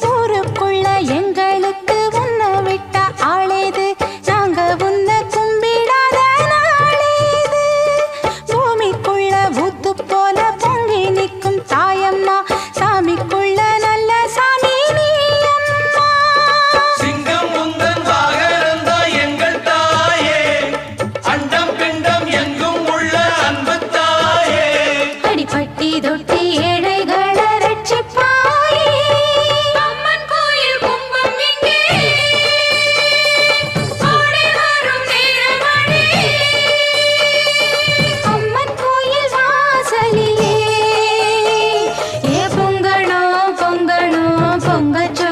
ஊருக்குள்ள எங்களுக்கு உன்னை விட்ட ஆளேது, நாங்க உன்னை கும்பிடாத நாளேது. பூமிக்குள்ள ஊத்து போல பொங்கி நிற்கும் தாயம்மா, சாமிக்குள்ள நல்ல சாமி நீ அம்மா. சிங்கம் முந்தன் வாகனந்தா எங்கள் தாயே, அண்டம் பிண்டம் எங்கும் உள்ள அன்பு தாயே. அடிப்பட்டி தொட்டி ஏழைகளை ரட்சிப்பாயே. அம்மன் கோயில் கும்பம் இங்கே ஓடி வரும் நேரமணி. அம்மன் கோயில் வாசலிலே ஏ பொங்கணும் பொங்கணும் பொங்கச்சோ